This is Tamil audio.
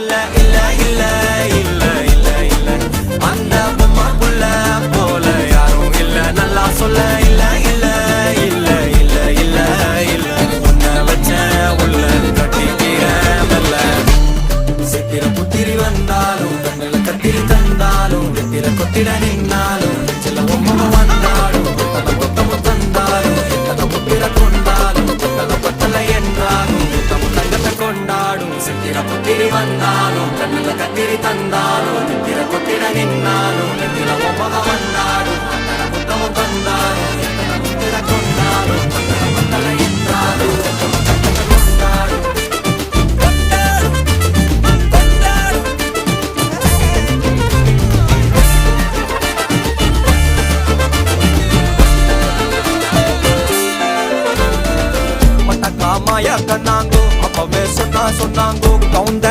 பக்கத்துல இல்ல இல்ல இல்ல இல்ல இல்ல அந்த பொம்மை புள்ள போல யாரும் இல்ல நல்லா சொல்ல இல்ல இல்ல இல்ல இல்ல இல்ல இல்ல உன்னை வச்ச உள்ள கட்டிக்கிற மெல்ல சித்திர புத்திரி வந்தாலும் கண்ணுல கத்திரி தந்தாலும் வெத்திர கொத்திட நின்னாலும் சில பொம்மை வந்தாலும் கொத்தல கொத்தமும் தந்தாலும் எத்தனை புத்திர கொண்டாலும் கொத்தல கொத்தல என்றாலும் கொத்தமும் தங்கத்தை கொண்டாடும் சித்திர புத்திரி வந்தாலும் கண்ணுல கத்திரி தந்தாலும் வெத்திர கொத்திட நின்னாலும் வெத்திர பொம்மை வந்தாலும் கொத்தல கொத்தமும் தந்தாலும் எத்தனை புத்திர கொண்டாலும் கொத்தல கொத்தல என்றாலும் கொத்தமும் தங்கத்தை கொண்டாடும் மாயா கண்ணாங்கோ அப்பவே சொன்னாங்கோ கவுந்த